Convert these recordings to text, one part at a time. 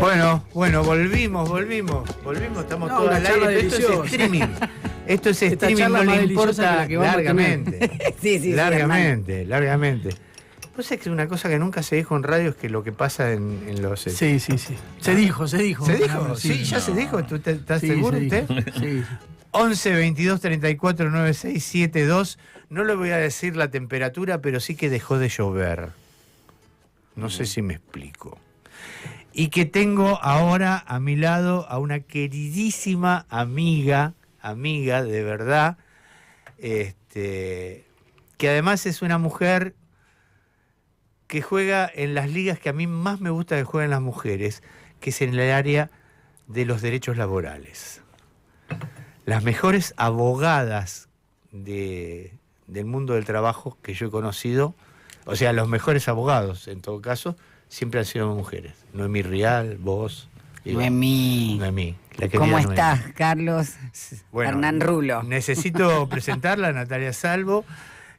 Bueno, volvimos, estamos todos al aire, pero esto es streaming. Esto es streaming, no le importa largamente. Sí, largamente. Pues es que una cosa que nunca se dijo en radio es que lo que pasa en los... Sí. Se dijo. ¿Se dijo? Sí, ya se dijo. ¿Tú estás seguro usted? Sí. 11 22 34 96 72. No le voy a decir la temperatura, pero sí que dejó de llover. No sé si me explico. Y que tengo ahora a mi lado a una queridísima amiga de verdad, que además es una mujer que juega en las ligas que a mí más me gusta que jueguen las mujeres, que es en el área de los derechos laborales. Las mejores abogadas del mundo del trabajo que yo he conocido, o sea, los mejores abogados, en todo caso, siempre han sido mujeres. Noemí Rial, vos. Noemí. ¿Cómo estás, Carlos? Bueno, Hernán Rulo. Necesito presentarla, Natalia Salvo.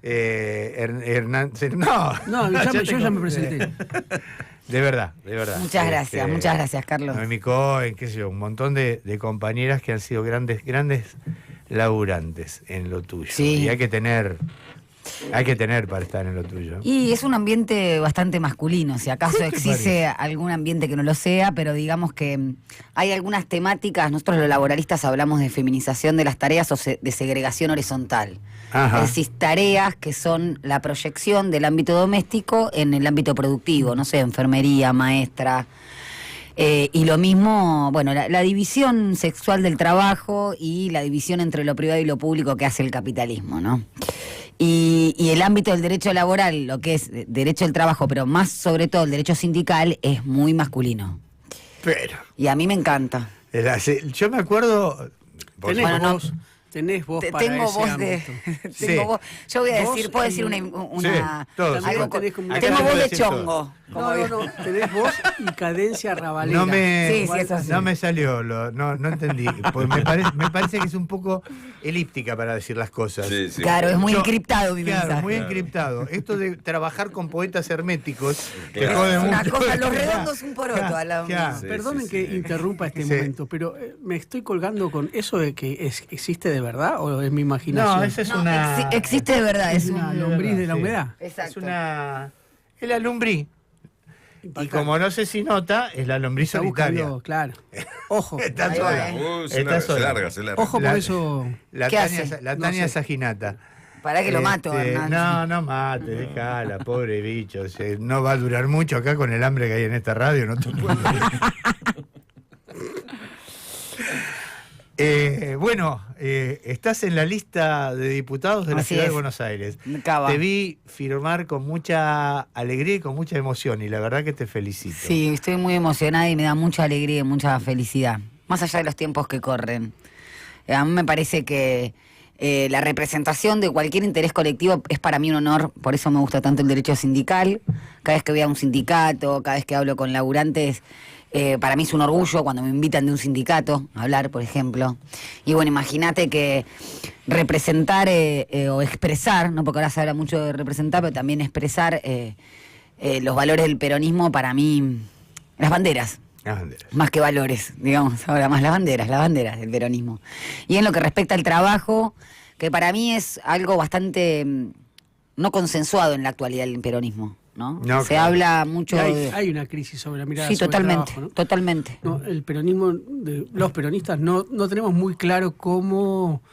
Hernán... No, yo ya me presenté. De verdad. Muchas gracias, Carlos. Noemí Cohen, qué sé yo, un montón de compañeras que han sido grandes laburantes en lo tuyo. Sí. Y hay que tener para estar en lo tuyo. Y es un ambiente bastante masculino, si acaso existe algún ambiente que no lo sea, pero digamos que hay algunas temáticas, nosotros los laboralistas hablamos de feminización de las tareas o de segregación horizontal. Ajá. Es decir, tareas que son la proyección del ámbito doméstico en el ámbito productivo, no sé, enfermería, maestra. Y lo mismo, bueno, la división sexual del trabajo y la división entre lo privado y lo público que hace el capitalismo, ¿no? Y el ámbito del derecho laboral, lo que es derecho al trabajo, pero más sobre todo el derecho sindical, es muy masculino. Pero... Y a mí me encanta. Yo me acuerdo... Tenés voz para tengo ese voz ámbito. tengo voz. Yo voy a decir, puedo decir una todos. algo tenés como tengo voz de decir chongo. No, tenés voz y cadencia rabalera. No me, Sí, es así. no me salió, no entendí. Pues me parece que es un poco elíptica para decir las cosas. Sí. Claro, es muy encriptado mi Claro, mensaje. muy encriptado. Esto de trabajar con poetas herméticos, te Claro. jode Es una mucho. cosa, los redondos un poroto. Claro. Sí, Perdonen que interrumpa este Sí. momento, pero me estoy colgando con eso de que existe de verdad o es mi imaginación. No, esa es No, una... existe de verdad, es es una un... lombriz de la Sí. humedad. Exacto. Es una... Es la lumbrí. Y Impactante. como no sé si nota, es la lombriz Está solitaria. buscando, claro. Ojo. Está Ahí va, sola. Está Se sola. larga. Ojo La- por eso. La ¿Qué Tania, hace? la No Tania sé. Saginata. Para que lo mato, Hernán. No mate, déjala, pobre bicho. No va a durar mucho acá con el hambre que hay en esta radio, no te puedo estás en la lista de diputados de la Así Ciudad de es. Buenos Aires. Me cava. Te vi firmar con mucha alegría y con mucha emoción, y la verdad que te felicito. Sí, estoy muy emocionada y me da mucha alegría y mucha felicidad. Más allá de los tiempos que corren. A mí me parece que la representación de cualquier interés colectivo es para mí un honor, por eso me gusta tanto el derecho sindical. Cada vez que voy a un sindicato, cada vez que hablo con laburantes, para mí es un orgullo cuando me invitan de un sindicato a hablar, por ejemplo. Y bueno, imagínate que representar o expresar, no porque ahora se habla mucho de representar, pero también expresar los valores del peronismo, para mí, las banderas. Las banderas. Más que valores, digamos, ahora más las banderas del peronismo. Y en lo que respecta al trabajo, que para mí es algo bastante no consensuado en la actualidad del peronismo, ¿no? No, Se claro. habla mucho Hay una crisis sobre la mirada Sí, sobre totalmente, el trabajo, ¿no? totalmente. No, el peronismo, los peronistas no tenemos muy claro cómo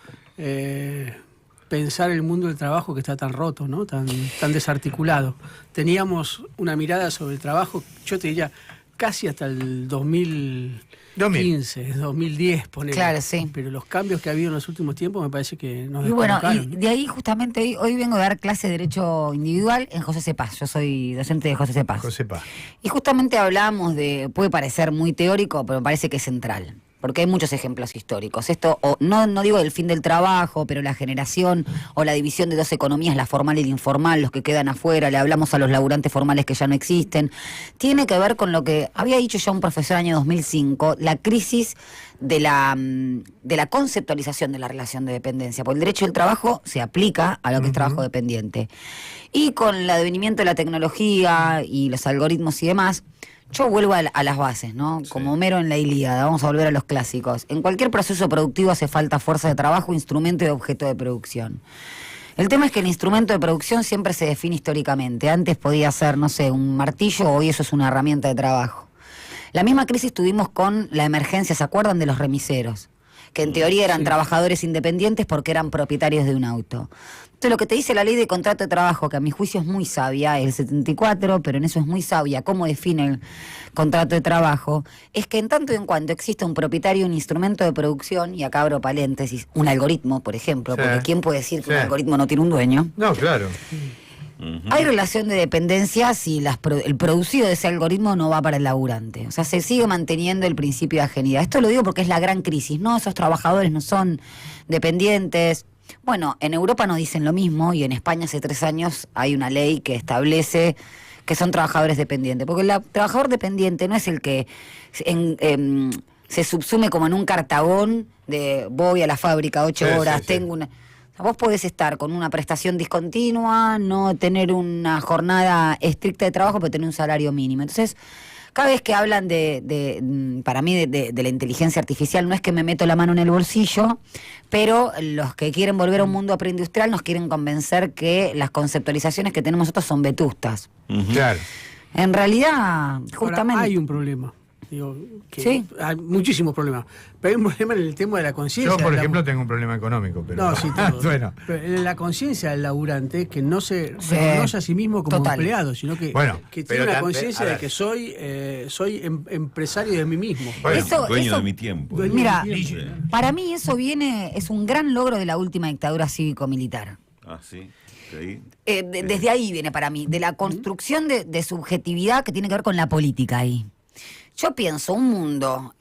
pensar el mundo del trabajo que está tan roto, ¿no? Tan desarticulado. Teníamos una mirada sobre el trabajo, yo te diría, casi hasta el 2015, 2010, ponele. Claro, sí. Pero los cambios que ha habido en los últimos tiempos me parece que nos Y bueno, descolocaron, y ¿no? de ahí justamente hoy vengo a dar clase de Derecho Individual en José Cepaz. Yo soy docente de José Cepaz. José Paz. Y justamente hablábamos de, puede parecer muy teórico, pero me parece que es central. Porque hay muchos ejemplos históricos. Esto, no digo del fin del trabajo, pero la generación o la división de dos economías, la formal y la informal, los que quedan afuera, le hablamos a los laburantes formales que ya no existen, tiene que ver con lo que había dicho ya un profesor año 2005, la crisis de la conceptualización de la relación de dependencia. Porque el derecho del trabajo se aplica a lo que es trabajo dependiente. Y con el advenimiento de la tecnología y los algoritmos y demás, Yo vuelvo a las bases, ¿no? Sí. Como Homero en la Ilíada, vamos a volver a los clásicos. En cualquier proceso productivo hace falta fuerza de trabajo, instrumento y objeto de producción. El tema es que el instrumento de producción siempre se define históricamente. Antes podía ser, no sé, un martillo, hoy eso es una herramienta de trabajo. La misma crisis tuvimos con la emergencia, ¿se acuerdan de los remiseros? Que en teoría eran trabajadores independientes porque eran propietarios de un auto. Entonces lo que te dice la ley de contrato de trabajo, que a mi juicio es muy sabia, el 74, pero en eso es muy sabia, cómo define el contrato de trabajo, es que en tanto y en cuanto exista un propietario, un instrumento de producción, y acá abro paréntesis, un algoritmo, por ejemplo, porque ¿quién puede decir que un algoritmo no tiene un dueño? No, claro. Hay relación de dependencia si el producido de ese algoritmo no va para el laburante. O sea, se sigue manteniendo el principio de ajenidad. Esto lo digo porque es la gran crisis, ¿no? Esos trabajadores no son dependientes. Bueno, en Europa no dicen lo mismo y en España hace 3 años hay una ley que establece que son trabajadores dependientes. Porque el trabajador dependiente no es el que se subsume como en un cartabón de voy a la fábrica 8 horas, tengo una... O sea, vos podés estar con una prestación discontinua, no tener una jornada estricta de trabajo, pero tener un salario mínimo. Entonces, cada vez que hablan para mí, de la inteligencia artificial, no es que me meto la mano en el bolsillo, pero los que quieren volver a un mundo preindustrial nos quieren convencer que las conceptualizaciones que tenemos nosotros son vetustas. Claro. En realidad, justamente... Ahora, hay un problema. Digo, que ¿Sí? hay muchísimos problemas. Pero hay un problema en el tema de la conciencia. Yo, por ejemplo, tengo un problema económico, pero... No, sí, todo. Bueno. Pero en la conciencia del laburante, que no se reconoce a sí mismo como empleado, sino que tiene una conciencia de que soy empresario de mí mismo. Bueno, dueño de mi tiempo. Mira, para mí eso es un gran logro de la última dictadura cívico-militar. Ah, sí. Sí. Desde ahí viene para mí, de la construcción de subjetividad que tiene que ver con la política ahí. Yo pienso un mundo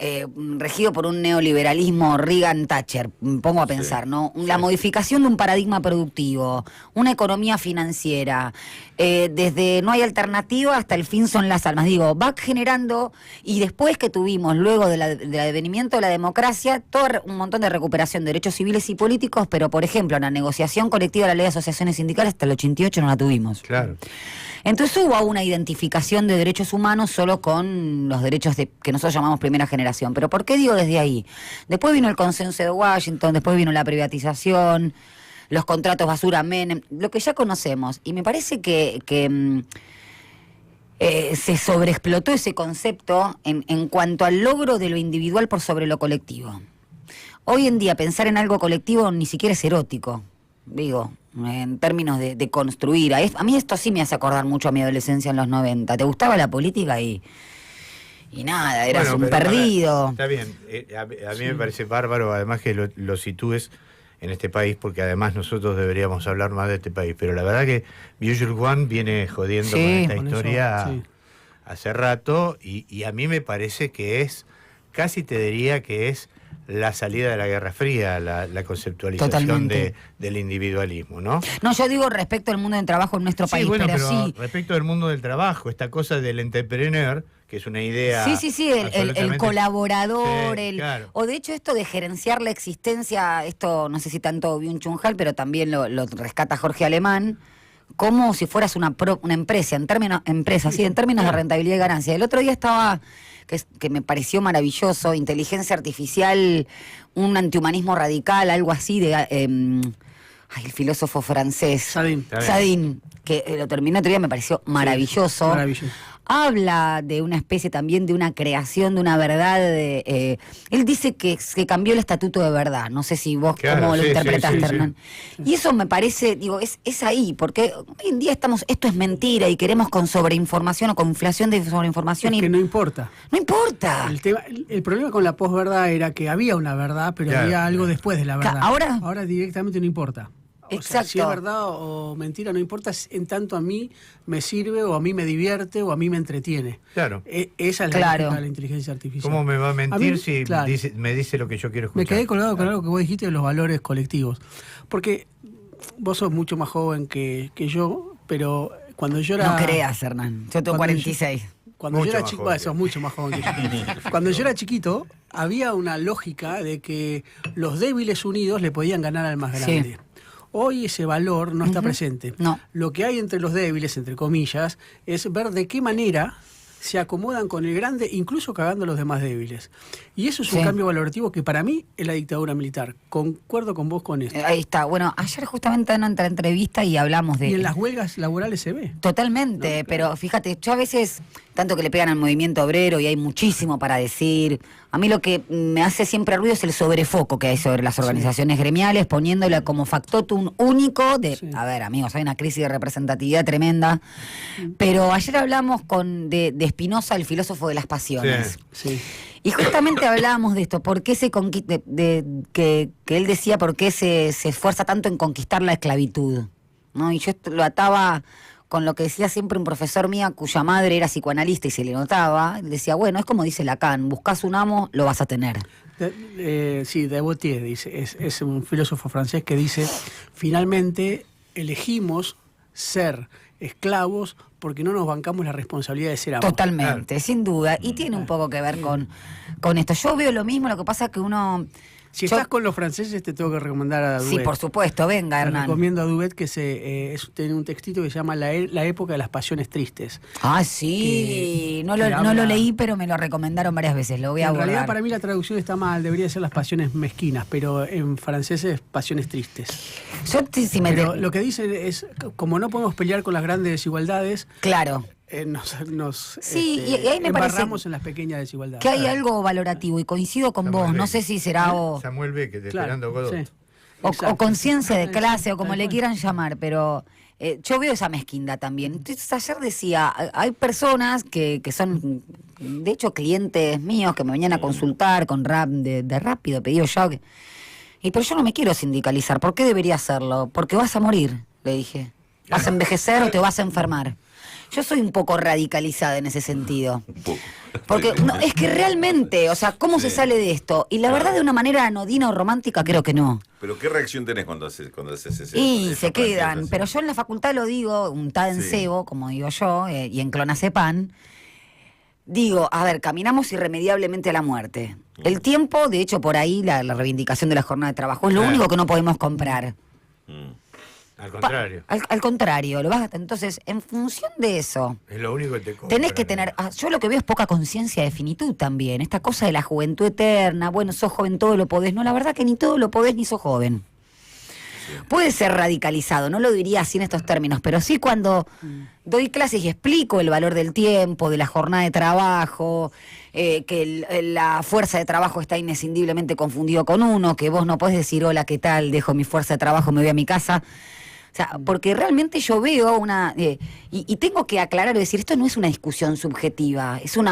regido por un neoliberalismo Reagan-Thatcher, me pongo a pensar, ¿no? La modificación de un paradigma productivo, una economía financiera, desde no hay alternativa hasta el fin son las almas. Digo, va generando, y después que tuvimos, luego del advenimiento de la democracia, todo un montón de recuperación de derechos civiles y políticos, pero por ejemplo, la negociación colectiva de la ley de asociaciones sindicales hasta el 88 no la tuvimos. Claro. Entonces hubo una identificación de derechos humanos solo con los derechos que nosotros llamamos primera generación. ¿Pero por qué digo desde ahí? Después vino el consenso de Washington, después vino la privatización, los contratos basura, Menem, lo que ya conocemos. Y me parece que se sobreexplotó ese concepto en cuanto al logro de lo individual por sobre lo colectivo. Hoy en día pensar en algo colectivo ni siquiera es erótico, digo, en términos de construir. A mí esto sí me hace acordar mucho a mi adolescencia en los 90. ¿Te gustaba la política? Y nada, eras un perdido. Está bien, a mí me parece bárbaro, además que lo sitúes en este país, porque además nosotros deberíamos hablar más de este país. Pero la verdad que Byung-Chul Kwan viene jodiendo con esta historia hace rato, y a mí me parece que casi te diría que es la salida de la Guerra Fría, la conceptualización del individualismo, ¿no? No, yo digo respecto al mundo del trabajo en nuestro país, bueno, pero sí. Respecto al mundo del trabajo, esta cosa del entrepreneur, que es una idea... Sí, el colaborador, claro. O de hecho esto de gerenciar la existencia, esto no sé si tanto Byung-Chul Han, pero también lo rescata Jorge Alemán, como si fueras una empresa, en términos de rentabilidad y ganancia. El otro día estaba... Que me pareció maravilloso, inteligencia artificial, un antihumanismo radical, algo así el filósofo francés Sadin, que lo terminó otro día, me pareció maravilloso. Maravilloso. Habla de una especie también de una creación, de una verdad. Él dice que cambió el estatuto de verdad. No sé si vos cómo lo interpretaste, Hernán. Y eso me parece, digo, es ahí, porque hoy en día esto es mentira y queremos con sobreinformación o con inflación de sobreinformación. Es que no importa. No importa. El problema con la posverdad era que había una verdad, pero había algo después de la verdad. Ahora directamente no importa. O sea, si es verdad o mentira, no importa en tanto a mí me sirve o a mí me divierte o a mí me entretiene. Claro. Esa es la lógica de la inteligencia artificial. ¿Cómo me va a mentir si me dice lo que yo quiero escuchar? Me quedé colgado con algo que vos dijiste de los valores colectivos. Porque vos sos mucho más joven que yo, pero cuando yo era... No creas, Hernán. Yo tengo 46. Cuando yo era chico, sos mucho más joven que yo. Cuando yo era chiquito, había una lógica de que los débiles unidos le podían ganar al más grande. Sí. Hoy ese valor no está presente. No. Lo que hay entre los débiles, entre comillas, es ver de qué manera se acomodan con el grande, incluso cagando a los demás débiles. Y eso es un cambio valorativo que para mí es la dictadura militar. Concuerdo con vos con esto. Ahí está. Bueno, ayer justamente en otra entrevista y hablamos de... Y en las huelgas laborales se ve. Totalmente, ¿no? Pero fíjate, yo a veces, tanto que le pegan al movimiento obrero y hay muchísimo para decir, a mí lo que me hace siempre ruido es el sobrefoco que hay sobre las organizaciones gremiales, poniéndola como factotum único de, a ver, amigos, hay una crisis de representatividad tremenda, pero ayer hablamos de Spinoza, el filósofo de las pasiones. Sí. Y justamente hablábamos de esto, por qué que él decía por qué se esfuerza tanto en conquistar la esclavitud, ¿no? Y yo esto lo ataba con lo que decía siempre un profesor mío cuya madre era psicoanalista y se le notaba. Él decía, bueno, es como dice Lacan, buscas un amo, lo vas a tener. Sí, de Gautier, dice, es un filósofo francés que dice, finalmente elegimos ser esclavos porque no nos bancamos la responsabilidad de ser amos. Totalmente, sin duda. Y tiene un poco que ver con esto. Yo veo lo mismo, lo que pasa es que uno... Si estás con los franceses, te tengo que recomendar a Duvet. Sí, por supuesto, venga, Hernán. Te recomiendo a Duvet que tiene un textito que se llama La época de las pasiones tristes. Ah, sí, no lo leí, pero me lo recomendaron varias veces, lo voy a abordar. En realidad, para mí la traducción está mal, debería ser las pasiones mezquinas, pero en francés es pasiones tristes. Pero lo que dicen es, como no podemos pelear con las grandes desigualdades... Claro. Sí, y ahí me embarramos en las pequeñas desigualdades. Que hay algo valorativo, y coincido con vos, no sé si será Samuel Beckett, Esperando Godot. Sí. O conciencia de clase, o como le quieran llamar, pero yo veo esa mezquindad también. Entonces ayer decía, hay personas que son, de hecho, clientes míos que me venían a consultar con de rápido pedido ya. Pero yo no me quiero sindicalizar, ¿por qué debería hacerlo? Porque vas a morir, le dije. ¿Vas a envejecer o te vas a enfermar? Yo soy un poco radicalizada en ese sentido. Un poco. Porque no, es que realmente, o sea, ¿cómo se sale de esto? Y la verdad, de una manera anodina o romántica, creo que no. ¿Pero qué reacción tenés cuando haces ese? Y se quedan, pero yo en la facultad lo digo, untada en cebo, como digo yo, y en clonazepam, digo, a ver, caminamos irremediablemente a la muerte. El tiempo, de hecho, por ahí, la reivindicación de la jornada de trabajo, es lo único que no podemos comprar. Al contrario. Al contrario, entonces, en función de eso, es lo único que te compra, tenés que tener, yo lo que veo es poca conciencia de finitud también, esta cosa de la juventud eterna, bueno, sos joven, todo lo podés, no, la verdad que ni todo lo podés ni sos joven. Sí. Puede ser radicalizado, no lo diría así en estos términos, pero sí cuando doy clases y explico el valor del tiempo, de la jornada de trabajo, que la fuerza de trabajo está inescindiblemente confundido con uno, que vos no podés decir, hola, ¿qué tal? Dejo mi fuerza de trabajo, me voy a mi casa. O sea, porque realmente yo veo y tengo que aclarar y decir, esto no es una discusión subjetiva, es un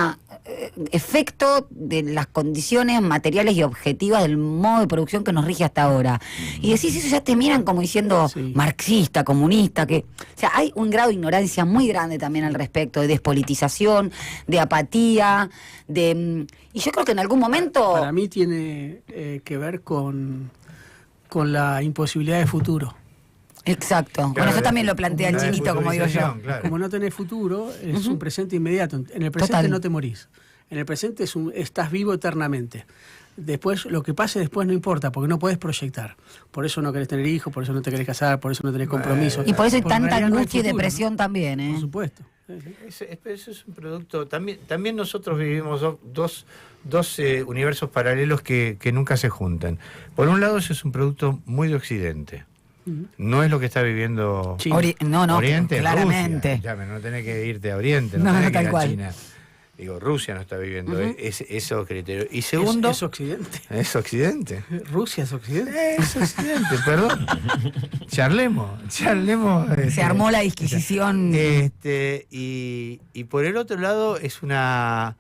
efecto de las condiciones materiales y objetivas del modo de producción que nos rige hasta ahora. Y decís eso, ya te miran como diciendo marxista, comunista, o sea, hay un grado de ignorancia muy grande también al respecto, de despolitización, de apatía, y yo creo que en algún momento... Para mí tiene que ver con la imposibilidad de futuro. Exacto. Claro, bueno, eso también lo plantea el chinito, como digo yo. Claro. Como no tenés futuro, es un presente inmediato. En el presente no te morís. En el presente estás vivo eternamente. Después, lo que pase después no importa, porque no podés proyectar. Por eso no querés tener hijos, por eso no te querés casar, por eso no tenés compromisos. Y por eso hay tanta angustia y depresión también, ¿eh? Por supuesto. Eso es un producto. También nosotros vivimos dos universos paralelos que nunca se juntan. Por un lado, eso es un producto muy de Occidente. No es lo que está viviendo Oriente, claramente. Rusia. No tenés que irte a Oriente, no tenés que ir a China. Digo, Rusia no está viviendo esos criterios. Y segundo... Es Occidente. Es Occidente. Rusia es Occidente. Es Occidente, perdón. Charlemos. Se armó la disquisición. Y por el otro lado es una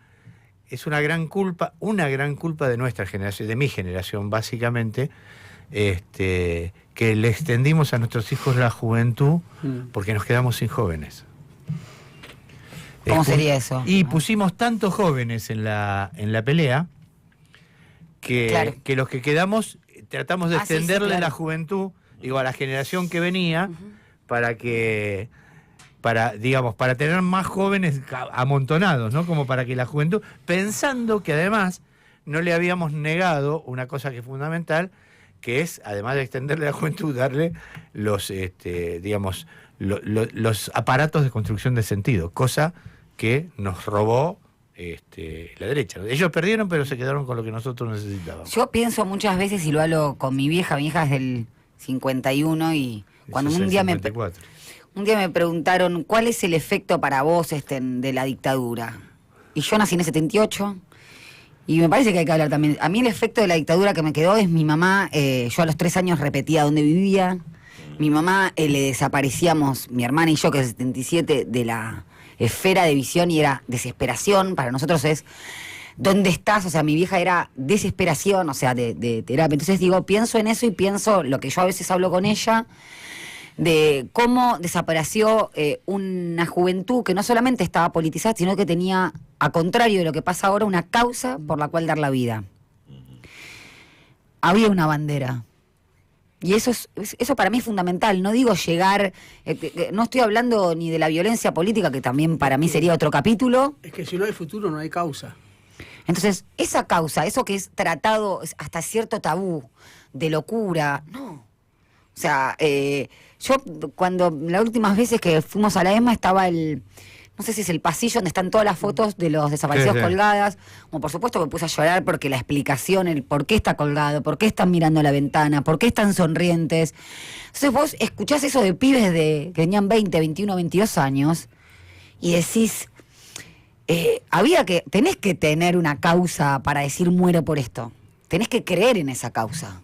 gran culpa de nuestra generación, de mi generación básicamente, que le extendimos a nuestros hijos la juventud porque nos quedamos sin jóvenes. ¿Cómo sería eso? Y pusimos tantos jóvenes en la pelea que los que quedamos tratamos de extenderle la juventud, a la generación que venía, para tener más jóvenes amontonados, ¿no? Como para que la juventud, pensando que además no le habíamos negado una cosa que es fundamental, que es, además de extenderle a la juventud, darle los aparatos de construcción de sentido, cosa que nos robó la derecha. Ellos perdieron, pero se quedaron con lo que nosotros necesitábamos. Yo pienso muchas veces, y lo hablo con mi vieja es del 51, y cuando un día me preguntaron ¿cuál es el efecto para vos de la dictadura? Y yo nací en el 78, y me parece que hay que hablar también. A mí el efecto de la dictadura que me quedó es mi mamá. Yo a los 3 años repetía dónde vivía. Mi mamá le desaparecíamos, mi hermana y yo, que es 77, de la esfera de visión, y era desesperación. Para nosotros es ¿dónde estás? O sea, mi vieja era desesperación, o sea, de terapia. Entonces digo, pienso en eso y pienso lo que yo a veces hablo con ella, de cómo desapareció una juventud que no solamente estaba politizada, sino que tenía, a contrario de lo que pasa ahora, una causa por la cual dar la vida. Había una bandera. Y eso para mí es fundamental. No digo llegar, no estoy hablando ni de la violencia política, que también para mí sería otro capítulo. Es que si no hay futuro, no hay causa. Entonces, esa causa, eso que es tratado hasta cierto tabú, de locura, no. O sea, yo cuando las últimas veces que fuimos a la ESMA estaba no sé si es el pasillo donde están todas las fotos de los desaparecidos colgadas. Como por supuesto me puse a llorar porque la explicación, el por qué está colgado, por qué están mirando la ventana, por qué están sonrientes. Entonces vos escuchás eso de pibes que tenían 20, 21, 22 años y decís, tenés que tener una causa para decir muero por esto. Tenés que creer en esa causa.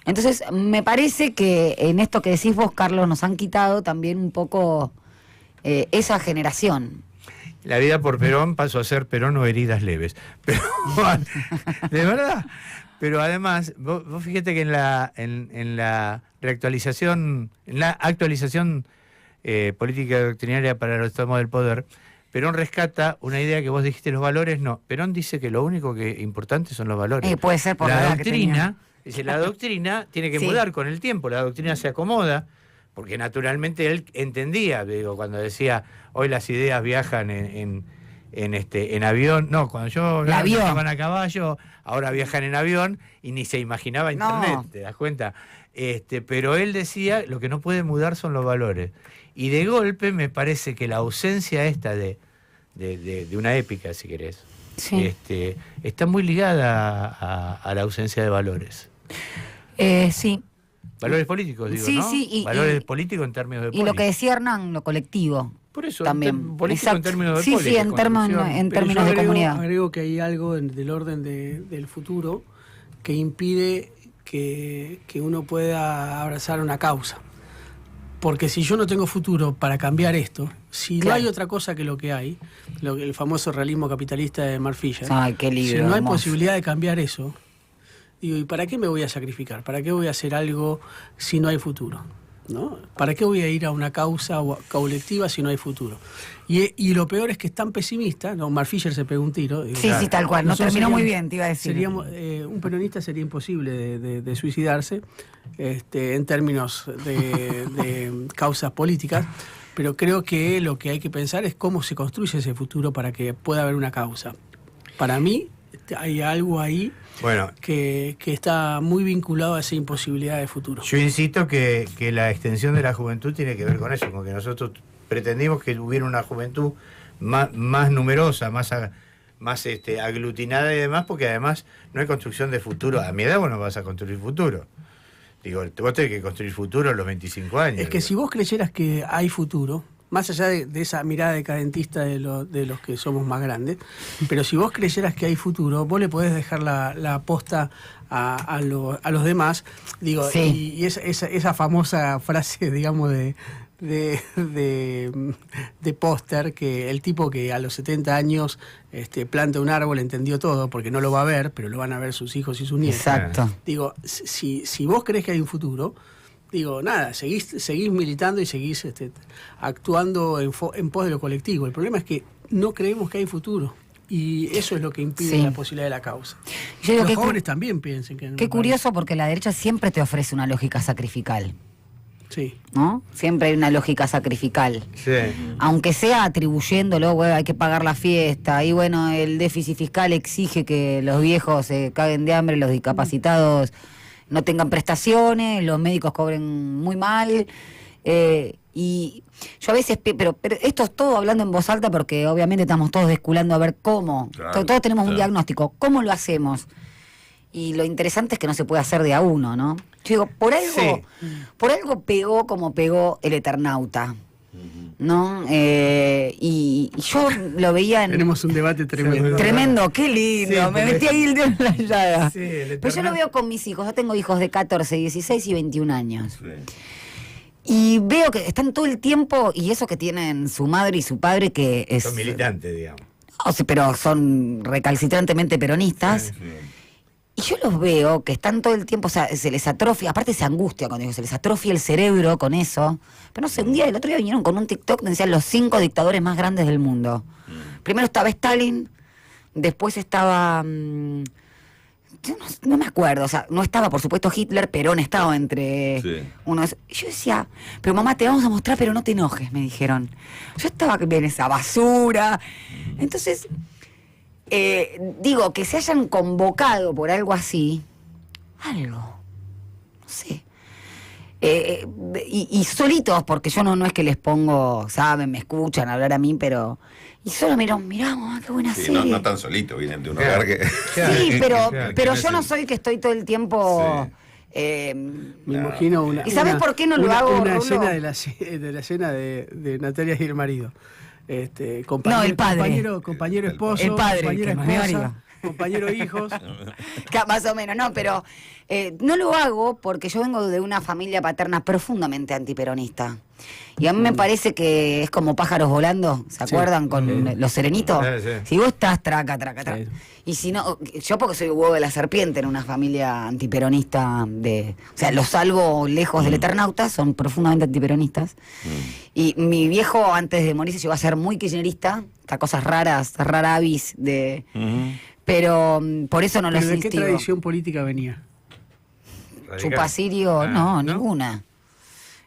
Entonces me parece que en esto que decís vos, Carlos, nos han quitado también un poco esa generación. La vida por Perón pasó a ser Perón o heridas leves. Pero, de verdad. Pero además, vos fíjate que en la reactualización, en la actualización política y doctrinaria para los estados del poder, Perón rescata una idea que vos dijiste, los valores no. Perón dice que lo único que importante son los valores. Puede ser por la doctrina. Dice, la doctrina tiene que mudar con el tiempo, la doctrina se acomoda, porque naturalmente él entendía, cuando decía, hoy las ideas viajan en avión, no, cuando yo viajaban a caballo, ahora viajan en avión, y ni se imaginaba internet, ¿te das cuenta? Pero él decía, lo que no puede mudar son los valores. Y de golpe me parece que la ausencia esta de una épica, si querés, está muy ligada a la ausencia de valores. Sí. Valores políticos, digo, ¿no? Sí, valores políticos en términos de y lo que decía Hernán, lo colectivo. Por eso, también. Político en términos de Sí, en términos de comunidad. Agrego que hay algo del orden del futuro que impide que uno pueda abrazar una causa. Porque si yo no tengo futuro para cambiar esto, si no hay otra cosa que lo que hay, el famoso realismo capitalista de Mark Fisher, qué libro, si no hay posibilidad de cambiar eso, digo, ¿y para qué me voy a sacrificar? ¿Para qué voy a hacer algo si no hay futuro? ¿No? ¿Para qué voy a ir a una causa colectiva si no hay futuro? Y lo peor es que es tan pesimista, ¿no? Mark Fisher se pegó un tiro. Sí, tal cual, no terminó muy bien, te iba a decir. Un peronista sería imposible de suicidarse en términos de causas políticas, pero creo que lo que hay que pensar es cómo se construye ese futuro para que pueda haber una causa. Para mí hay algo ahí que está muy vinculado a esa imposibilidad de futuro. Yo insisto que la extensión de la juventud tiene que ver con eso, con que nosotros pretendimos que hubiera una juventud más numerosa, más aglutinada y demás, porque además no hay construcción de futuro. A mi edad vos no vas a construir futuro. Digo, vos tenés que construir futuro a los 25 años. Es que si vos creyeras que hay futuro, más allá de esa mirada decadentista de los que somos más grandes, pero si vos creyeras que hay futuro, vos le podés dejar la posta a los demás, digo, y esa famosa frase, digamos, de póster, que el tipo que a los 70 años planta un árbol entendió todo, porque no lo va a ver, pero lo van a ver sus hijos y sus nietos. Exacto. Digo, si vos crees que hay un futuro, digo, nada, seguís militando y seguís actuando en pos de lo colectivo. El problema es que no creemos que hay futuro. Y eso es lo que impide la posibilidad de la causa. Yo digo, los jóvenes también piensen que... Qué curioso, porque la derecha siempre te ofrece una lógica sacrificial. Sí. ¿No? Siempre hay una lógica sacrificial. Sí. Aunque sea atribuyéndolo, bueno, hay que pagar la fiesta, y bueno, el déficit fiscal exige que los viejos se caguen de hambre, los discapacitados no tengan prestaciones, los médicos cobren muy mal. Y yo a veces, pero esto es todo hablando en voz alta porque obviamente estamos todos desculando a ver cómo. Claro, todos tenemos un diagnóstico. ¿Cómo lo hacemos? Y lo interesante es que no se puede hacer de a uno, ¿no? Yo digo, por algo pegó como pegó El Eternauta, ¿no? Y yo lo veía en... Tenemos un debate tremendo. Tremendo, qué lindo. Sí, me metí ahí el dedo en la llaga. Sí, pero yo lo veo con mis hijos. Yo tengo hijos de 14, 16 y 21 años. Sí. Y veo que están todo el tiempo, y eso que tienen su madre y su padre, que es... Son militantes, digamos. O sea, pero son recalcitrantemente peronistas. Sí, sí. Y yo los veo que están todo el tiempo, o sea, se les atrofia, aparte se angustia cuando digo, se les atrofia el cerebro con eso. Pero no sé, el otro día vinieron con un TikTok donde decían los 5 dictadores más grandes del mundo. Primero estaba Stalin, después estaba... no me acuerdo, o sea, no estaba por supuesto Hitler, Perón estaba entre unos... Y yo decía, pero mamá, te vamos a mostrar, pero no te enojes, me dijeron. Yo estaba en esa basura. Entonces... digo, que se hayan convocado por algo así, no sé, y solitos, porque yo no es que les pongo, saben, me escuchan hablar a mí, pero, y solo mirá, mamá, qué buena serie. No tan solito, vienen de un hogar que... Sí, pero yo no soy que estoy todo el tiempo... me imagino una... ¿Y sabes por qué no lo hago, Una escena de la escena de Natalia y el marido. Compañero, no, el padre. Compañero esposo, el padre, compañera esposa, compañero hijos. Más o menos, no, pero no lo hago porque yo vengo de una familia paterna profundamente antiperonista. Y a mí me parece que es como pájaros volando, ¿se acuerdan? Con los serenitos. Si vos estás traca. Sí. Y si no, yo porque soy huevo de la serpiente en una familia antiperonista, o sea, los salvo lejos del Eternauta, son profundamente antiperonistas. Y mi viejo, antes de morirse, llegó a ser muy kirchnerista, estas cosas raras, raravis, pero por eso no lo instigo. ¿De qué tradición política venía? Chupacirio, no, ninguna.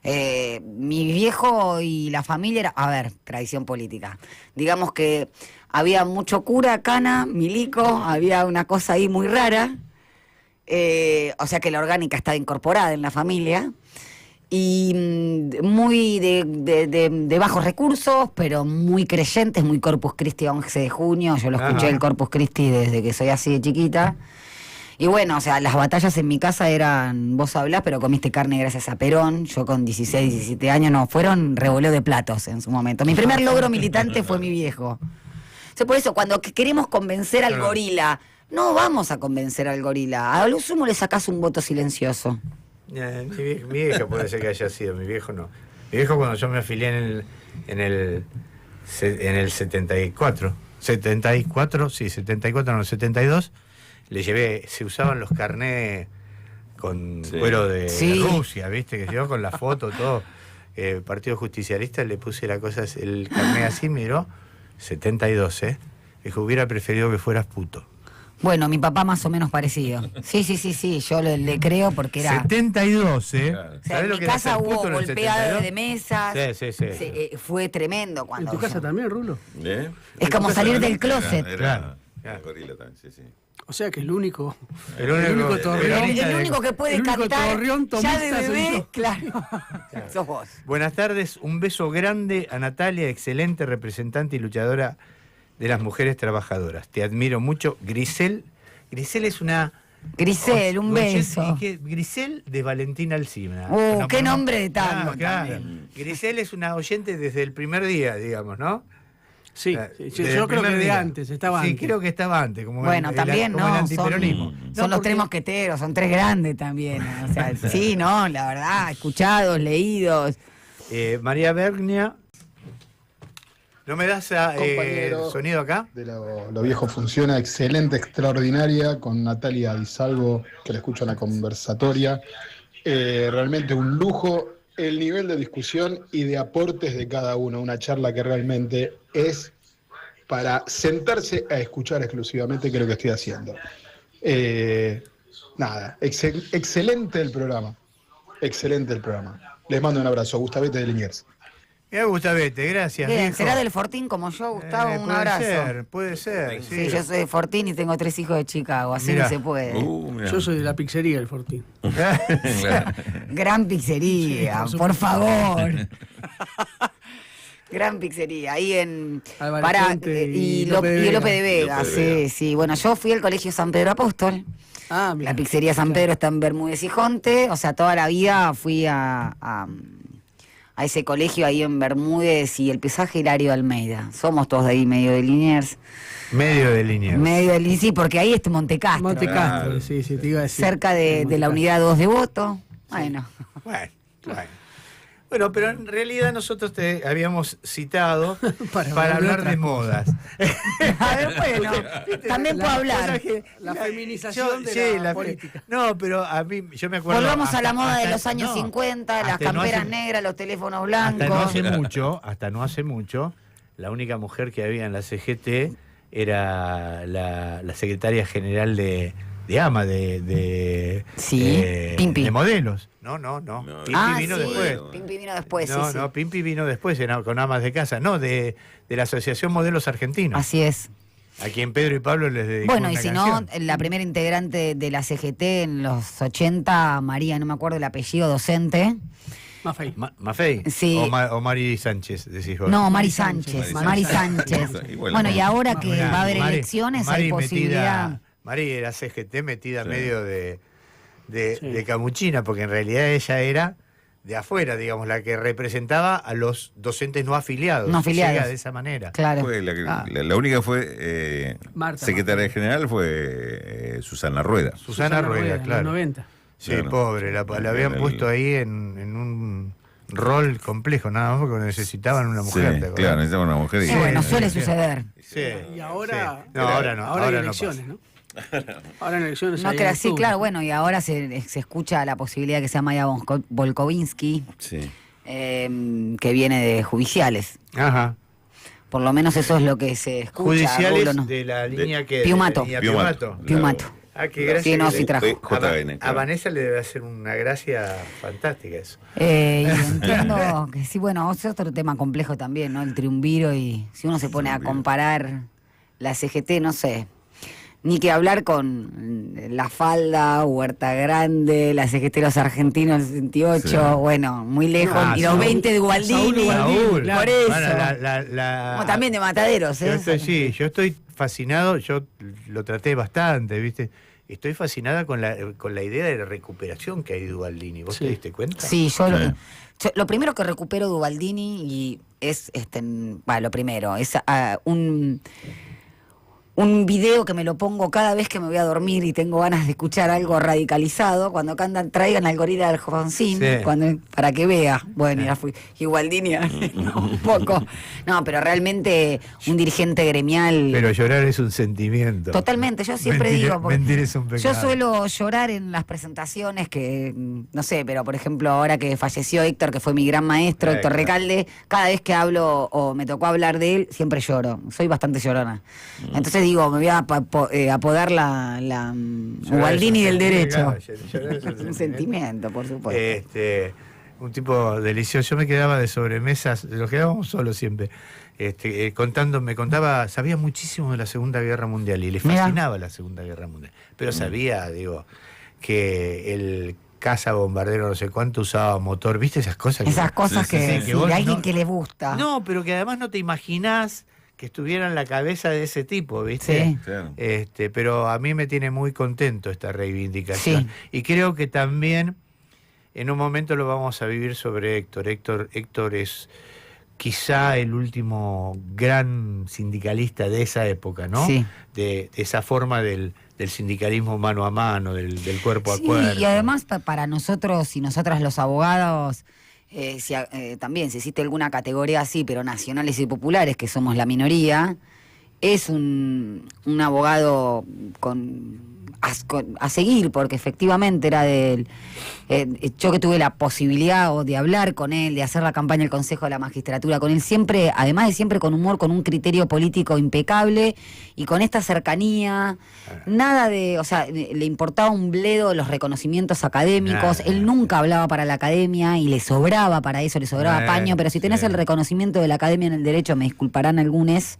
Mi viejo y la familia era, a ver, tradición política. Digamos que había mucho cura, cana, milico, había una cosa ahí muy rara. O sea que la orgánica estaba incorporada en la familia. Y muy de bajos recursos, pero muy creyentes, muy Corpus Christi 11 de junio. Yo lo escuché el Corpus Christi desde que soy así de chiquita. Y bueno, o sea, las batallas en mi casa eran, vos hablás, pero comiste carne gracias a Perón. Yo con 16, 17 años, fueron revoleo de platos en su momento. Mi primer logro militante fue mi viejo. O sea, por eso, cuando queremos convencer al gorila, no vamos a convencer al gorila. A lo sumo le sacás un voto silencioso. Mi viejo puede ser que haya sido, mi viejo no. Mi viejo cuando yo me afilié en el 74, sí, 74, no, 72, le llevé, se usaban los carnés con cuero de Rusia, ¿viste? Que llegó con la foto, todo. Partido Justicialista, le puse la cosa, el carné así, miró, 72, Dijo, hubiera preferido que fueras puto. Bueno, mi papá más o menos parecido. Sí, yo le creo porque era... 72, Claro. O sea, en mi casa hubo golpeada de mesas. Sí. Fue tremendo cuando... ¿En tu casa también, Rulo? Es como salir del closet. Claro. Gorila también, sí. O sea que el único que puede cantar ya de bebé, claro. Sos vos. Buenas tardes, un beso grande a Natalia, excelente representante y luchadora de las mujeres trabajadoras. Te admiro mucho. Grisel es una... Grisel, un beso. Grisel de Valentina Alsina. Qué nombre de tango. Claro. Grisel es una oyente desde el primer día, digamos, ¿no? Sí, yo creo que de antes, estaba antes. Sí, creo que estaba antes. Como también, como ¿no? El antiperonismo. Son los tres mosqueteros, son tres grandes también. O sea, sí, ¿no? La verdad, escuchados, leídos. María Bergnia. ¿No me das el sonido acá? De lo viejo funciona, excelente, extraordinaria, con Natalia Di Salvo, que la escucho en la conversatoria. Realmente un lujo el nivel de discusión y de aportes de cada uno, una charla que realmente es para sentarse a escuchar exclusivamente, que es lo que estoy haciendo. Excelente el programa, Les mando un abrazo, Gustavete de Liniers. Mira, Gustavete, gracias. Bien, viejo. ¿será del Fortín como yo, Gustavo? Un abrazo. Puede ser. Sí, yo soy de Fortín y tengo 3 hijos de Chicago, así Mirá. no se puede. Yo soy de la pizzería del Fortín. Gran pizzería, Sí, por favor. Gran pizzería, ahí en Álvarez Puente y Lope de Lope de Vega. Vega, sí. Bueno, yo fui al colegio San Pedro Apóstol. Ah, mira. La pizzería San Pedro está en Bermúdez y Jonte, o sea, toda la vida fui a ese colegio ahí en Bermúdez y el pesaje Hilario Almeida. Somos todos de ahí, medio de Liniers. Medio de línea. Medio de Liniers, sí, porque ahí es Montecastro. Montecastro, Claro. sí, te iba a decir. Cerca de la unidad 2 de Voto. Bueno. Bueno, pero en realidad nosotros te habíamos citado Para para hablar hablar de modas. A ver, bueno, también puedo hablar. La feminización de la política. No, pero a mí, yo me acuerdo... Volvamos a la moda de hasta- los años no, 50, las hasta no camperas hace- negras, los teléfonos Hasta blancos. no hace mucho, la única mujer que había en la CGT era la secretaria general de AMA, Sí, Pimpi. de modelos. No. Pimpi vino sí, después. Pimpi vino después, No, sí. Pimpi vino después con amas de casa, no, de la Asociación Modelos Argentinos, Así es. a quien Pedro y Pablo les dedicó Bueno, y una si canción. no, la primera integrante de la CGT en los 80, María, no me acuerdo el apellido, docente. Mafei. ¿Mafei? Sí. O Mari Sánchez, decís vos. No, Mari Sánchez. Mari Mari Sánchez. Igual, Bueno, y ahora que Mirá, va a haber Mari- elecciones, Mari hay posibilidad. Mari era CGT metida Sí. medio de Sí. camuchina, porque en realidad ella era de afuera, digamos, la que representaba a los docentes no afiliados. No afiliados. Llega de esa manera. Claro. Fue la única que fue Marta, secretaria general fue Susana Rueda. Susana Rueda, en los claro. 90. Sí, Claro. pobre, la habían puesto ahí en un rol complejo, nada más porque necesitaban una mujer. Sí, ¿te acordás? claro, necesitaba una mujer. Y bueno, sí, suele sí. suceder. Sí, Y ahora. sí. No, ahora no. Ahora hay no elecciones, pasa. ¿no? Ahora en elecciones. No, hay que en sí, octubre. claro, bueno, y ahora se escucha la posibilidad que sea Maya Volkovinsky, Sí. que viene de judiciales. Ajá. Por lo menos eso es lo que se escucha. Judiciales Rulo, no. de la línea que... Piumato. de la línea Piumato. Piumato. Ah, qué gracia. Sí, no, que sí trajo. JN, A claro. Vanessa le debe hacer una gracia fantástica eso. Y entiendo que sí, bueno, es otro tema complejo también, ¿no? El triunviro, y si uno se pone a comparar la CGT, no sé, ni que hablar con La Falda, Huerta Grande, la CGT Los Argentinos del 68, Sí. bueno, muy lejos, y los Saúl. 20 de Gualdini, Saúl, por eso. Bueno, Como también de Mataderos, ¿eh? Yo estoy fascinado, yo lo traté bastante, ¿viste? Estoy fascinada con la idea de recuperación que hay de Ubaldini. ¿Vos Sí. te diste cuenta? Sí, Sí. lo primero que recupero de Ubaldini y es lo primero, es un video que me lo pongo cada vez que me voy a dormir y tengo ganas de escuchar algo radicalizado, cuando cantan Traigan al gorila del Jofoncín, Sí. para que vea. Bueno, ya fui. Y Ubaldini, no, un poco. No, pero realmente un dirigente gremial. Pero llorar es un sentimiento. Totalmente, yo siempre Mentir- digo, porque mentir es un pecado. yo suelo llorar en las presentaciones que, no sé, pero por ejemplo ahora que falleció Héctor, que fue mi gran maestro, Héctor Claro. Recalde, cada vez que hablo o me tocó hablar de él, siempre lloro, soy bastante llorona. Entonces digo, me voy a apodar la Llorar es Ubaldini un del derecho. sentimiento, claro, llorar es Un sentimiento, por supuesto. Un tipo delicioso. Yo me quedaba de sobremesas, nos quedábamos solos siempre. Me contaba, sabía muchísimo de la Segunda Guerra Mundial y le Mirá. fascinaba la Segunda Guerra Mundial. Pero sabía, que el caza bombardero no sé cuánto usaba motor, ¿viste esas cosas? Esas cosas sí, que, sí, que vos de alguien no- que le gusta. No, pero que además no te imaginás que estuviera en la cabeza de ese tipo, ¿viste? Sí. Claro. Pero a mí me tiene muy contento esta reivindicación. Sí. Y creo que también en un momento lo vamos a vivir sobre Héctor. Héctor es quizá el último gran sindicalista de esa época, ¿no? Sí. De esa forma del sindicalismo mano a mano, del cuerpo Sí, a cuerpo. y además para nosotros y nosotras los abogados, también si existe alguna categoría así, pero nacionales y populares, que somos la minoría, es un abogado con a seguir, porque efectivamente era yo que tuve la posibilidad de hablar con él, de hacer la campaña del Consejo de la Magistratura con él, siempre, además de siempre con humor, con un criterio político impecable y con esta cercanía, nada de, o sea, le importaba un bledo los reconocimientos académicos, él nunca hablaba para la academia y le sobraba para eso, le sobraba paño, pero si tenés el reconocimiento de la academia en el derecho, me disculparán algunos.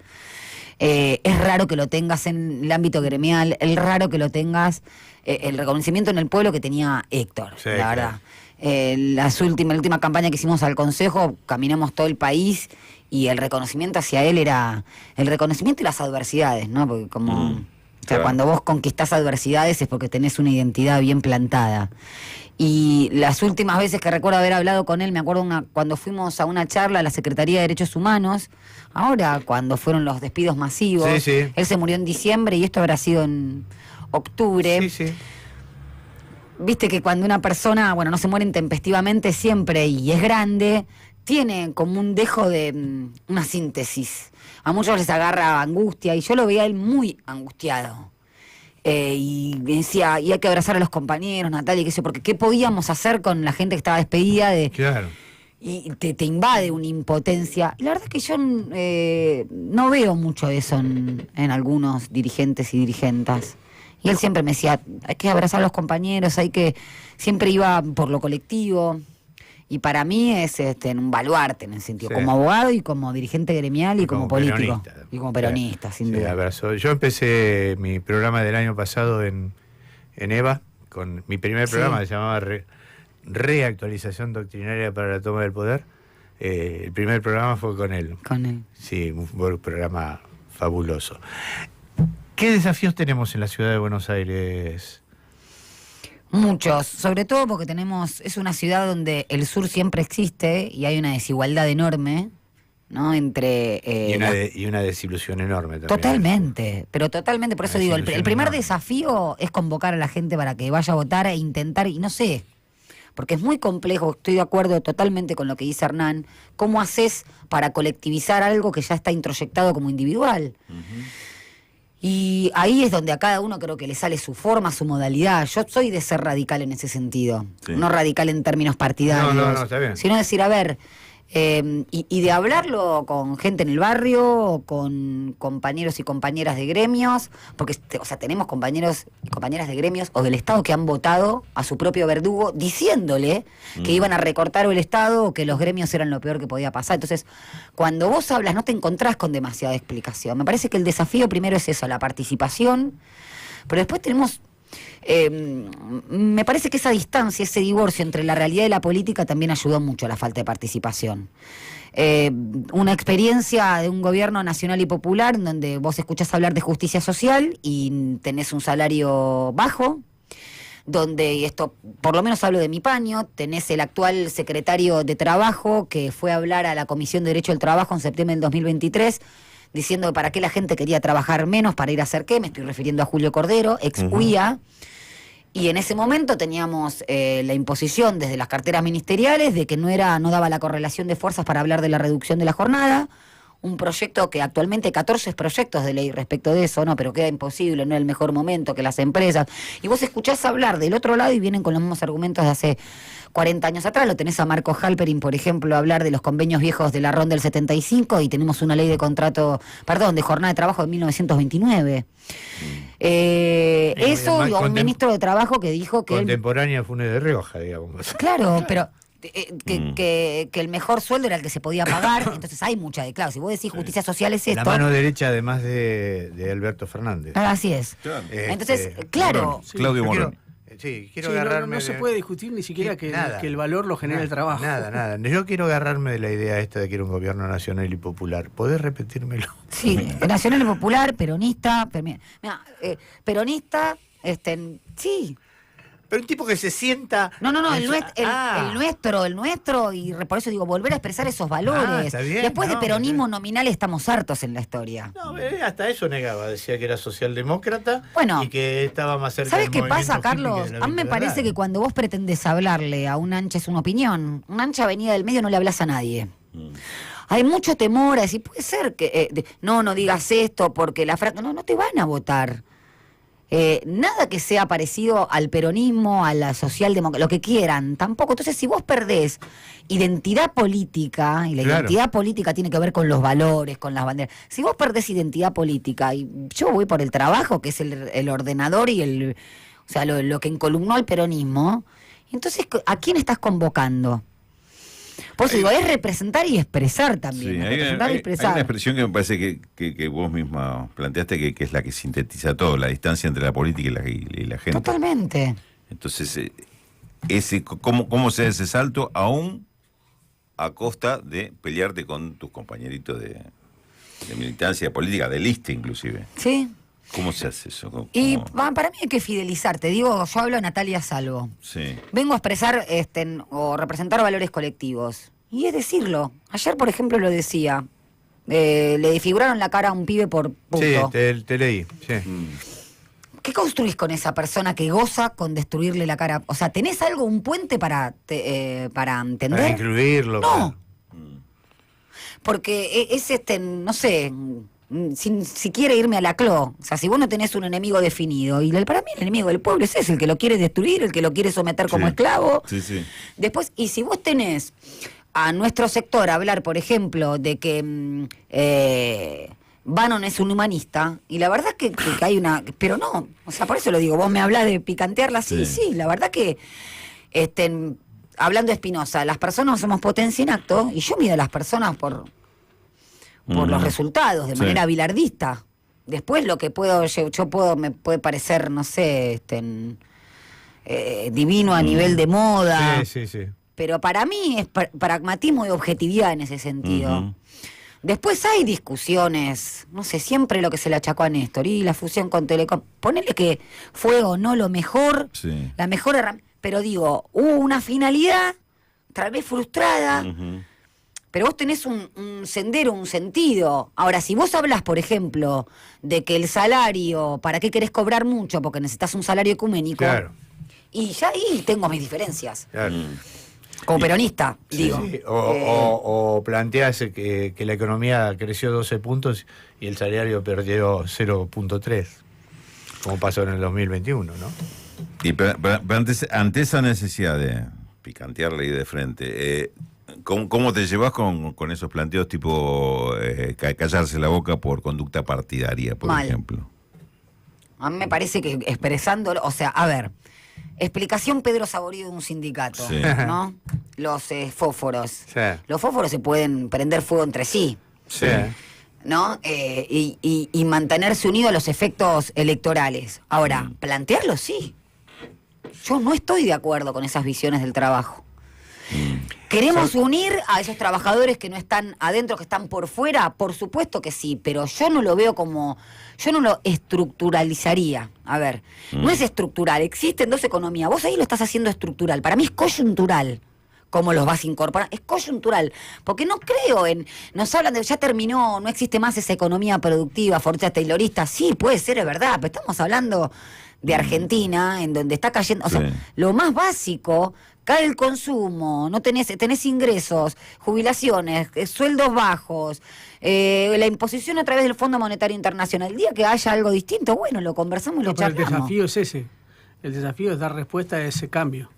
Es raro que lo tengas en el ámbito gremial, es raro que lo tengas el reconocimiento en el pueblo que tenía Héctor, la verdad. La última campaña que hicimos al Consejo, caminamos todo el país y el reconocimiento hacia él era el reconocimiento y las adversidades, ¿no? Porque cuando vos conquistás adversidades es porque tenés una identidad bien plantada. Y las últimas veces que recuerdo haber hablado con él, me acuerdo cuando fuimos a una charla a la Secretaría de Derechos Humanos, ahora cuando fueron los despidos masivos, él se murió en diciembre y esto habrá sido en octubre. Viste que cuando una persona, no se muere intempestivamente siempre y es grande, tiene como un dejo de una síntesis. A muchos les agarra angustia y yo lo veía a él muy angustiado. Y decía, y hay que abrazar a los compañeros, Natalia, porque ¿qué podíamos hacer con la gente que estaba despedida? Claro. Y te invade una impotencia. Y la verdad es que yo no veo mucho de eso en algunos dirigentes y dirigentas. Y él siempre me decía, hay que abrazar a los compañeros, siempre iba por lo colectivo. Y para mí es un baluarte en el sentido, como abogado y como dirigente gremial y como político. Peronista. Y como peronista, sin duda. Abrazo. Yo empecé mi programa del año pasado en EVA, con mi primer programa, se llamaba Reactualización Doctrinaria para la Toma del Poder. El primer programa fue con él. Con él. Sí, un programa fabuloso. ¿Qué desafíos tenemos en la ciudad de Buenos Aires? Muchos, sobre todo porque es una ciudad donde el sur siempre existe y hay una desigualdad enorme, ¿no? Entre... y una desilusión enorme también. Totalmente, pero totalmente, por eso digo, el primer desafío es convocar a la gente para que vaya a votar e intentar, y no sé, porque es muy complejo, estoy de acuerdo totalmente con lo que dice Hernán, ¿cómo haces para colectivizar algo que ya está introyectado como individual? Y ahí es donde a cada uno creo que le sale su forma, su modalidad. Yo soy de ser radical en ese sentido. No radical en términos partidarios. No, está bien. Sino decir, a ver, y de hablarlo con gente en el barrio, con compañeros y compañeras de gremios, porque tenemos compañeros y compañeras de gremios o del Estado que han votado a su propio verdugo diciéndole que iban a recortar el Estado o que los gremios eran lo peor que podía pasar. Entonces, cuando vos hablas no te encontrás con demasiada explicación. Me parece que el desafío primero es eso, la participación, pero después tenemos... me parece que esa distancia, ese divorcio entre la realidad y la política también ayudó mucho a la falta de participación. Una experiencia de un gobierno nacional y popular en donde vos escuchás hablar de justicia social y tenés un salario bajo, donde, y esto por lo menos hablo de mi paño, tenés el actual secretario de Trabajo que fue a hablar a la Comisión de Derecho del Trabajo en septiembre del 2023 diciendo que para qué la gente quería trabajar menos, para ir a hacer qué, me estoy refiriendo a Julio Cordero, ex UIA, y en ese momento teníamos la imposición desde las carteras ministeriales de que no daba la correlación de fuerzas para hablar de la reducción de la jornada, un proyecto que actualmente hay 14 proyectos de ley respecto de eso, pero queda imposible, no es el mejor momento que las empresas, y vos escuchás hablar del otro lado y vienen con los mismos argumentos de hace 40 años atrás. Lo tenés a Marco Halperin, por ejemplo, hablar de los convenios viejos de la ronda del 75 y tenemos una ley de de jornada de trabajo de 1929. Eso, y un ministro de Trabajo que dijo que... Contemporánea Funes de Rioja, digamos. Claro, pero... Que el mejor sueldo era el que se podía pagar, entonces hay mucha de... Claro, si vos decís justicia social es esto... La mano derecha, además de Alberto Fernández. Así es. Claro. Entonces, claro... Claudio Morón. Quiero agarrarme... No se puede discutir ni siquiera que el valor lo genera el trabajo. Nada. Yo quiero agarrarme de la idea esta de que era un gobierno nacional y popular. ¿Podés repetírmelo? Sí, nacional y popular, peronista... peronista, sí... Pero un tipo que se sienta... No, el nuestro, y por eso digo, volver a expresar esos valores. Está bien, después de peronismo nominal estamos hartos en la historia. No, hasta eso negaba, decía que era socialdemócrata y que estaba más cerca ¿sabes del qué pasa, Carlos? A mí me parece que cuando vos pretendés hablarle a un ancha es una opinión, un ancha venida del medio no le hablas a nadie. Hay mucho temor a decir, puede ser que... no digas esto porque la frase... No te van a votar. nada que sea parecido al peronismo, a la socialdemocracia, lo que quieran, tampoco. Entonces, si vos perdés identidad política, y la identidad política tiene que ver con los valores, con las banderas, si vos perdés identidad política, y yo voy por el trabajo, que es el ordenador y lo que encolumnó al peronismo, entonces, ¿a quién estás convocando? Por eso digo, es representar y expresar también. Sí, hay una expresión que me parece que vos misma planteaste que es la que sintetiza todo, la distancia entre la política y la gente. Totalmente. Entonces, ¿cómo se da ese salto aún a costa de pelearte con tus compañeritos de militancia política, de lista inclusive? Sí. ¿Cómo se hace eso? ¿Cómo? Y para mí hay que fidelizarte. Digo, yo hablo de Natalia Salvo. Sí. Vengo a expresar o representar valores colectivos. Y es decirlo. Ayer, por ejemplo, lo decía. Le desfiguraron la cara a un pibe por puto. Sí, te leí. Sí. ¿Qué construís con esa persona que goza con destruirle la cara? O sea, ¿tenés algo, un puente para entender? Para incluirlo. No. Claro. Porque es no sé... Si quiere irme a la clo, o sea, si vos no tenés un enemigo definido, y para mí el enemigo del pueblo es ese, el que lo quiere destruir, el que lo quiere someter como esclavo. Sí. Después, y si vos tenés a nuestro sector hablar, por ejemplo, de que Bannon es un humanista, y la verdad que hay una... Pero no, o sea, por eso lo digo, vos me hablás de picantearla, sí, la verdad que... hablando de Spinoza, las personas somos potencia en acto, y yo mido a las personas por los resultados, de manera bilardista. Después lo que me puede parecer, no sé, divino a nivel de moda. Sí. Pero para mí es pragmatismo y objetividad en ese sentido. Después hay discusiones, no sé, siempre lo que se le achacó a Néstor, y la fusión con Telecom. Ponele que fue o no lo mejor, la mejor herramienta. Pero digo, hubo una finalidad, tal vez frustrada, pero vos tenés un sendero, un sentido. Ahora, si vos hablas, por ejemplo, de que el salario, ¿para qué querés cobrar mucho? Porque necesitas un salario ecuménico. Claro. Y ya ahí tengo mis diferencias. Claro. Como peronista, digo. Sí. O planteás que la economía creció 12 puntos y el salario perdió 0.3, como pasó en el 2021, ¿no? Y pero ante esa necesidad de picantearle ahí de frente, ¿cómo te llevas con esos planteos tipo callarse la boca por conducta partidaria, por ejemplo? A mí me parece que expresándolo, o sea, a ver, explicación Pedro Saborido de un sindicato, ¿no? Los fósforos. Sí. Los fósforos se pueden prender fuego entre sí. Sí. ¿No? Y mantenerse unido a los efectos electorales. Ahora, plantearlo sí. Yo no estoy de acuerdo con esas visiones del trabajo. ¿Queremos unir a esos trabajadores que no están adentro, que están por fuera? Por supuesto que sí, pero yo no lo veo como... Yo no lo estructuralizaría. A ver, no es estructural, existen dos economías. Vos ahí lo estás haciendo estructural. Para mí es coyuntural. ¿Cómo los vas a incorporar? Es coyuntural. Porque no creo en... Nos hablan de... Ya terminó, no existe más esa economía productiva, fortuna taylorista. Sí, puede ser, es verdad, pero estamos hablando de Argentina, en donde está cayendo... O sea, lo más básico... Cae el consumo, no tenés ingresos, jubilaciones, sueldos bajos, la imposición a través del Fondo Monetario Internacional. El día que haya algo distinto, bueno, lo conversamos y lo charlamos. El desafío es ese. El desafío es dar respuesta a ese cambio.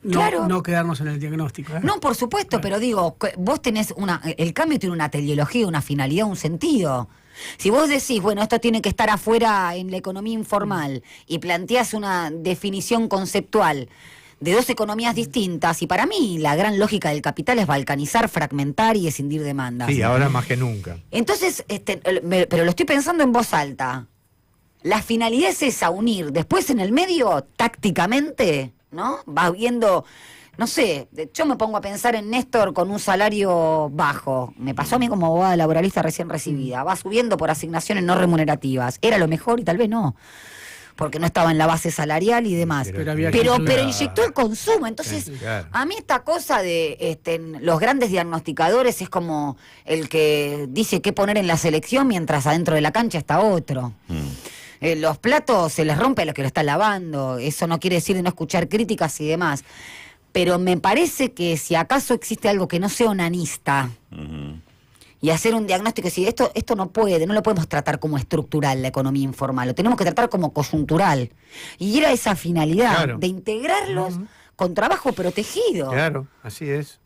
Claro. No quedarnos en el diagnóstico. No, por supuesto, pero digo, vos tenés el cambio tiene una teleología, una finalidad, un sentido. Si vos decís, bueno, esto tiene que estar afuera en la economía informal y planteás una definición conceptual de dos economías distintas, y para mí la gran lógica del capital es balcanizar, fragmentar y escindir demandas. Sí, ahora más que nunca. Entonces, pero lo estoy pensando en voz alta. La finalidad es esa, unir. Después en el medio, tácticamente, ¿no? Vas viendo, no sé, yo me pongo a pensar en Néstor con un salario bajo. Me pasó a mí como abogada laboralista recién recibida. Va subiendo por asignaciones no remunerativas. Era lo mejor y tal vez no, porque no estaba en la base salarial y demás. Pero inyectó el consumo. Entonces, claro, a mí esta cosa de los grandes diagnosticadores es como el que dice qué poner en la selección mientras adentro de la cancha está otro. Los platos se les rompe a los que lo están lavando. Eso no quiere decir de no escuchar críticas y demás. Pero me parece que si acaso existe algo que no sea onanista, y hacer un diagnóstico y decir, esto no lo podemos tratar como estructural la economía informal, lo tenemos que tratar como coyuntural. Y era esa finalidad, de integrarlos con trabajo protegido. Claro, así es.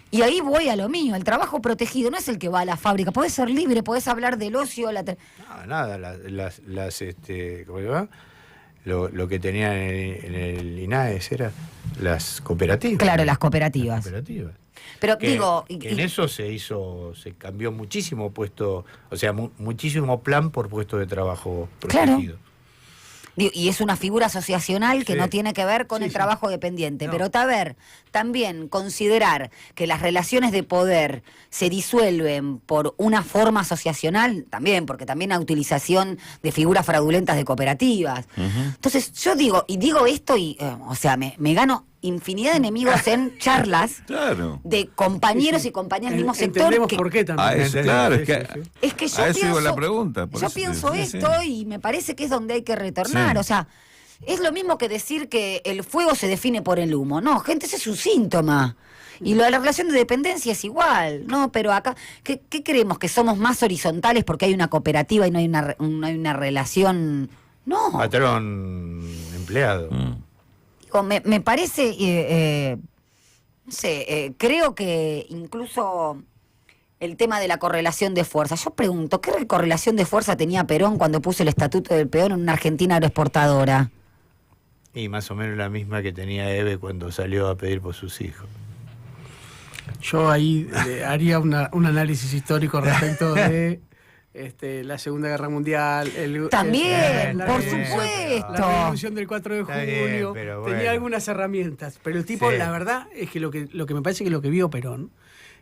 Y ahí voy a lo mío, el trabajo protegido no es el que va a la fábrica, podés ser libre, podés hablar del ocio. Nada, ¿cómo se llama? Lo que tenían en el INAES era las cooperativas. Claro, las cooperativas. Pero digo... En eso se cambió muchísimo puesto, o sea, muchísimo plan por puesto de trabajo protegido. Claro. Y es una figura asociacional que no tiene que ver con el trabajo dependiente. No. Pero también considerar que las relaciones de poder se disuelven por una forma asociacional, también, porque también hay utilización de figuras fraudulentas de cooperativas. Entonces, yo digo esto y, o sea, me gano infinidad de enemigos en charlas de compañeros y compañeras del mismo sector. Entendemos por qué también. Claro, es que yo a eso pienso, iba la pregunta. Yo pienso esto y me parece que es donde hay que retornar. O sea, es lo mismo que decir que el fuego se define por el humo. No, gente, ese es un síntoma. Y la relación de dependencia es igual, ¿no? Pero acá, ¿qué creemos? ¿Que somos más horizontales porque hay una cooperativa y no hay una relación? No. Patrón empleado. Me parece, no sé, creo que incluso el tema de la correlación de fuerza. Yo pregunto, ¿qué correlación de fuerza tenía Perón cuando puso el estatuto del peón en una Argentina agroexportadora? Y más o menos la misma que tenía Eve cuando salió a pedir por sus hijos. Yo ahí haría un análisis histórico respecto de... la Segunda Guerra Mundial, también, por supuesto, la revolución del 4 de junio, tenía algunas herramientas, pero el tipo, la verdad es que lo que me parece que lo que vio Perón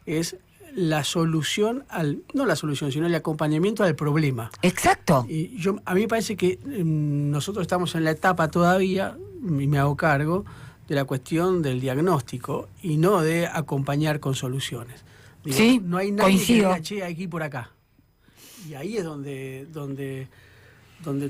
es la solución no la solución, sino el acompañamiento al problema. Exacto. Y a mí me parece que nosotros estamos en la etapa todavía, y me hago cargo, de la cuestión del diagnóstico y no de acompañar con soluciones. Digo, no hay nadie que diga, che, aquí por acá. Y ahí es donde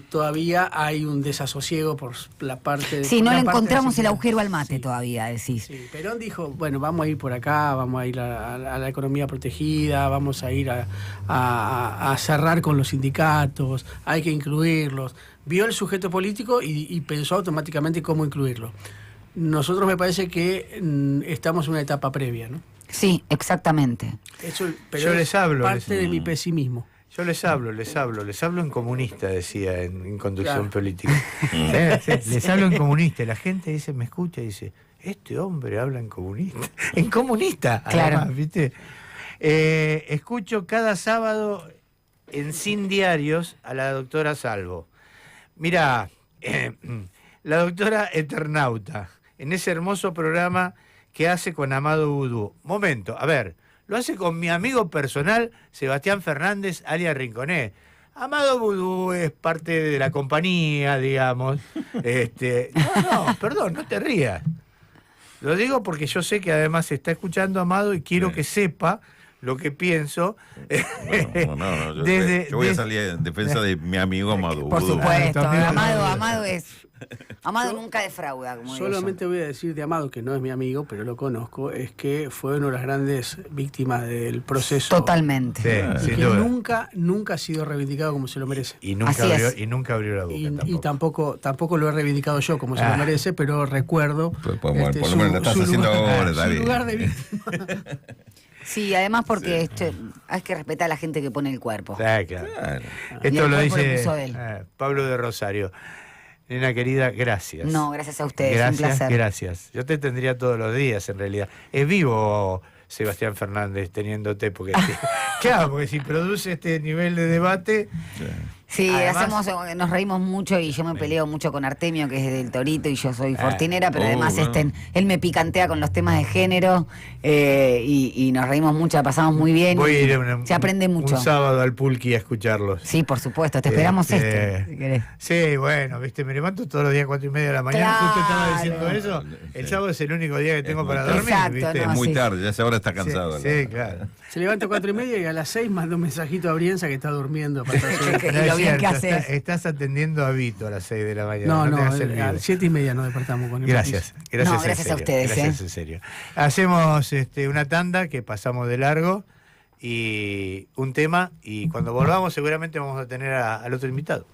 todavía hay un desasosiego por la parte de... Sí, no le encontramos el agujero al mate todavía, decís. Sí, Perón dijo, bueno, vamos a ir por acá, vamos a ir a la economía protegida, vamos a ir a cerrar con los sindicatos, hay que incluirlos. Vio el sujeto político y pensó automáticamente cómo incluirlo. Nosotros me parece que estamos en una etapa previa, ¿no? Sí, exactamente. Pero yo les hablo. Parte de mi pesimismo. Yo les hablo en comunista, decía en conducción política. Les hablo en comunista. La gente dice, me escucha y dice, este hombre habla en comunista. En comunista, claro. Además, ¿viste? Escucho cada sábado en Sin Diarios a la doctora Salvo. Mira, la doctora Eternauta, en ese hermoso programa que hace con Amado Vudú. Momento, a ver... Lo hace con mi amigo personal, Sebastián Fernández, alias Rinconet. Amado Vudú es parte de la compañía, digamos. No, perdón, no te rías. Lo digo porque yo sé que además se está escuchando Amado y quiero que sepa lo que pienso. Yo voy a salir en defensa de mi amigo Amado Vudú. Por supuesto, Amado es... Amado nunca defrauda, como solamente voy a decir de Amado, que no es mi amigo, pero lo conozco, es que fue una de las grandes víctimas del proceso. Totalmente. Sí, que nunca ha sido reivindicado como se lo merece. Y nunca abrió la boca. Y tampoco lo he reivindicado yo como se lo merece, pero recuerdo por lo menos lo estás haciendo ahora, su lugar de víctima. Sí, además porque hay que respetar a la gente que pone el cuerpo. Claro. Esto lo dice Pablo de Rosario. Nena querida, gracias. No, gracias a ustedes, gracias, un placer. Gracias. Yo te tendría todos los días, en realidad. Es vivo Sebastián Fernández teniéndote, porque claro, porque si produce este nivel de debate... Sí, además, nos reímos mucho y yo me peleo mucho con Artemio, que es del Torito, y yo soy fortinera, pero además él me picantea con los temas de género y nos reímos mucho, la pasamos muy bien. Se aprende mucho. Un sábado al Pulqui a escucharlos. Sí, por supuesto, te esperamos si querés. Sí, bueno, viste, me levanto todos los días 4:30 de la mañana. Claro. Justo estaba diciendo eso. El sábado es el único día que tengo para dormir. Exacto, ¿viste? Es muy tarde, ya ahora está cansado. Sí, claro. Se levanta 4:30 y a las 6 manda un mensajito a Brienza que está durmiendo. Y lo bien que haces. Estás atendiendo a Vito a las 6 de la mañana. No, a las 7:30 nos despertamos con él. Gracias a ustedes. Gracias, en serio. Hacemos una tanda que pasamos de largo y un tema, y cuando volvamos seguramente vamos a tener al otro invitado.